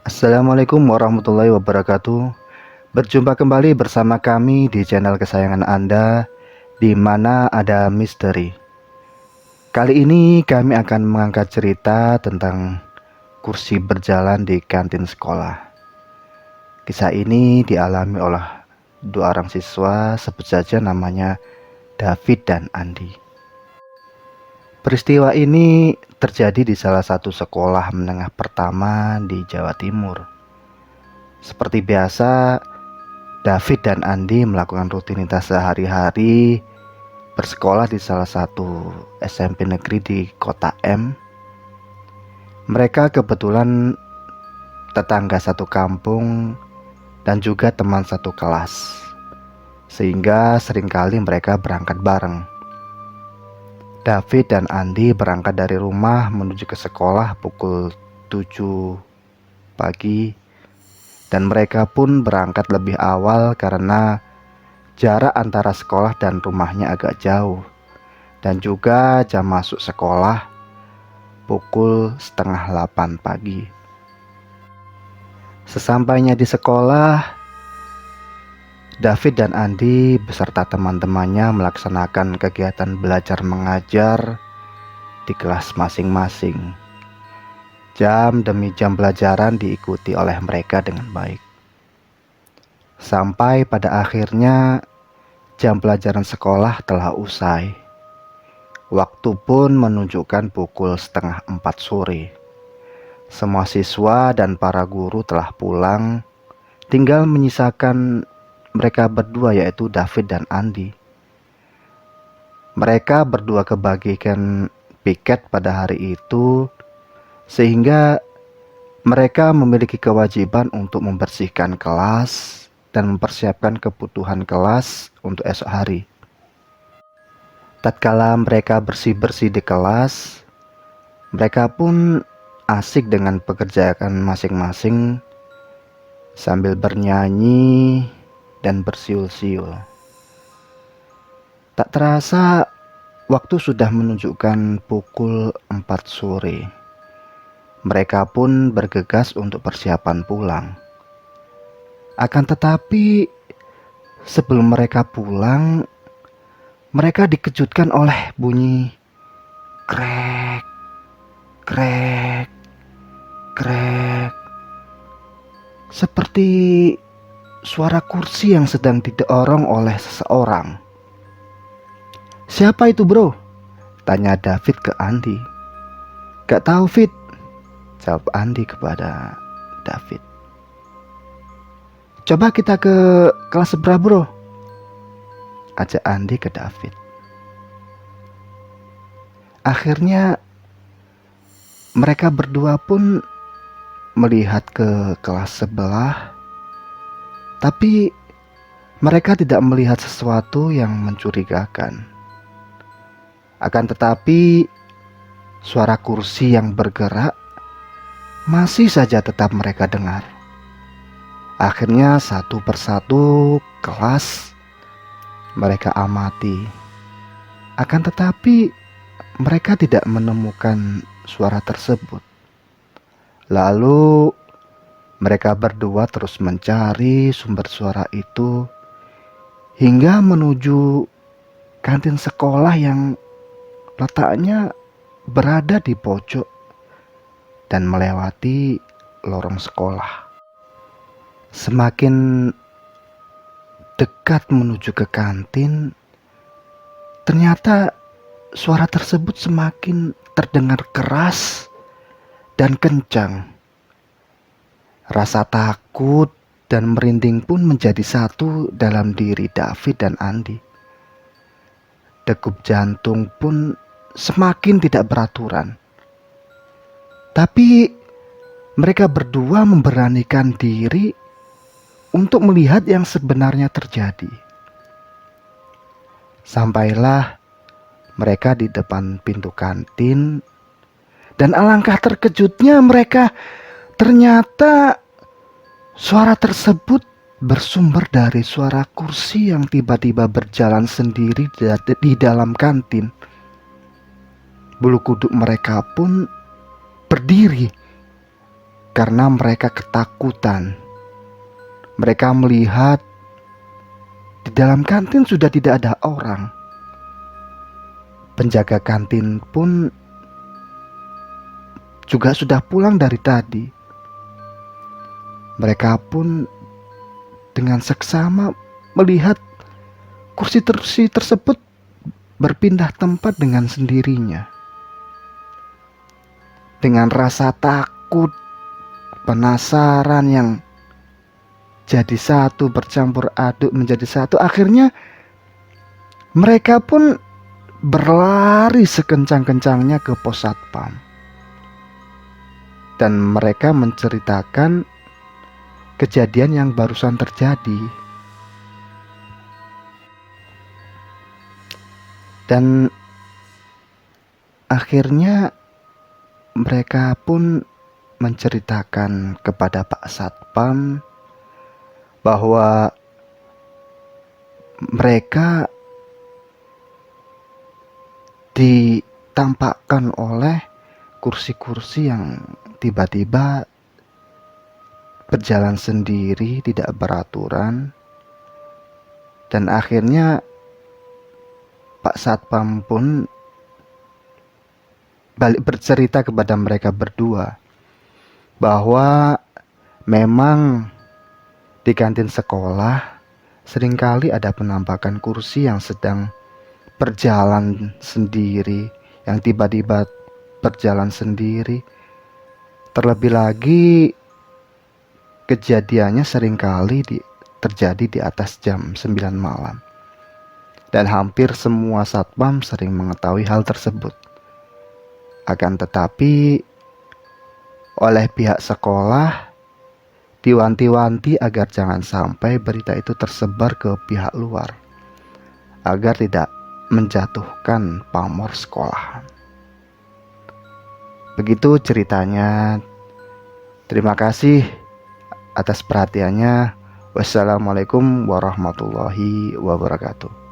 Assalamualaikum warahmatullahi wabarakatuh. Berjumpa kembali bersama kami di channel kesayangan Anda, di mana ada misteri. Kali ini kami akan mengangkat cerita tentang kursi berjalan di kantin sekolah. Kisah ini dialami oleh dua orang siswa, sebut saja namanya David dan Andi. Peristiwa ini terjadi di salah satu sekolah menengah pertama di Jawa Timur. Seperti biasa, David dan Andi melakukan rutinitas sehari-hari bersekolah di salah satu SMP negeri di kota M. Mereka kebetulan tetangga satu kampung dan juga teman satu kelas, sehingga seringkali mereka berangkat bareng. David dan Andi berangkat dari rumah menuju ke sekolah pukul 7 pagi, dan mereka pun berangkat lebih awal karena jarak antara sekolah dan rumahnya agak jauh, dan juga jam masuk sekolah pukul setengah 8 pagi. Sesampainya di sekolah, David dan Andi beserta teman-temannya melaksanakan kegiatan belajar mengajar di kelas masing-masing. Jam demi jam pelajaran diikuti oleh mereka dengan baik. Sampai pada akhirnya jam pelajaran sekolah telah usai. Waktu pun menunjukkan pukul setengah 4 sore. Semua siswa dan para guru telah pulang, tinggal menyisakan mereka berdua, yaitu David dan Andi. Mereka berdua kebagikan piket pada hari itu, sehingga mereka memiliki kewajiban untuk membersihkan kelas dan mempersiapkan kebutuhan kelas untuk esok hari. Tatkala mereka bersih-bersih di kelas, mereka pun asik dengan pekerjaan masing-masing sambil bernyanyi dan bersiul-siul. Tak terasa waktu sudah menunjukkan pukul 4 sore. Mereka pun bergegas untuk persiapan pulang. Akan tetapi sebelum mereka pulang, mereka dikejutkan oleh bunyi krek, krek, krek, seperti suara kursi yang sedang didorong oleh seseorang. "Siapa itu, bro?" tanya David ke Andi. "Gak tahu, Fit," jawab Andi kepada David. "Coba kita ke kelas sebelah, bro," ajak Andi ke David. Akhirnya mereka berdua pun melihat ke kelas sebelah, tapi mereka tidak melihat sesuatu yang mencurigakan. Akan tetapi suara kursi yang bergerak masih saja tetap mereka dengar. Akhirnya satu persatu kelas mereka amati. Akan tetapi mereka tidak menemukan suara tersebut. Lalu mereka berdua terus mencari sumber suara itu hingga menuju kantin sekolah yang letaknya berada di pojok dan melewati lorong sekolah. Semakin dekat menuju ke kantin, ternyata suara tersebut semakin terdengar keras dan kencang. Rasa takut dan merinding pun menjadi satu dalam diri David dan Andi. Degup jantung pun semakin tidak beraturan. Tapi mereka berdua memberanikan diri untuk melihat yang sebenarnya terjadi. Sampailah mereka di depan pintu kantin, dan alangkah terkejutnya mereka, ternyata suara tersebut bersumber dari suara kursi yang tiba-tiba berjalan sendiri di dalam kantin. Bulu kuduk mereka pun berdiri karena mereka ketakutan. Mereka melihat di dalam kantin sudah tidak ada orang. Penjaga kantin pun juga sudah pulang dari tadi. Mereka pun dengan seksama melihat kursi tersebut berpindah tempat dengan sendirinya. Dengan rasa takut, penasaran yang jadi satu, bercampur aduk menjadi satu, akhirnya mereka pun berlari sekencang-kencangnya ke pos satpam. Dan mereka menceritakan kejadian yang barusan terjadi. Dan akhirnya mereka pun menceritakan kepada Pak Satpam bahwa mereka ditampakkan oleh kursi-kursi yang tiba-tiba berjalan sendiri, tidak beraturan. Dan akhirnya Pak Satpam pun balik bercerita kepada mereka berdua bahwa memang di kantin sekolah seringkali ada penampakan kursi yang sedang berjalan sendiri, yang tiba-tiba berjalan sendiri. Terlebih lagi kejadiannya seringkali terjadi di atas jam 9 malam. Dan hampir semua satpam sering mengetahui hal tersebut. Akan tetapi oleh pihak sekolah diwanti-wanti agar jangan sampai berita itu tersebar ke pihak luar, agar tidak menjatuhkan pamor sekolah. Begitu ceritanya. Terima kasih atas perhatiannya. Wassalamualaikum warahmatullahi wabarakatuh.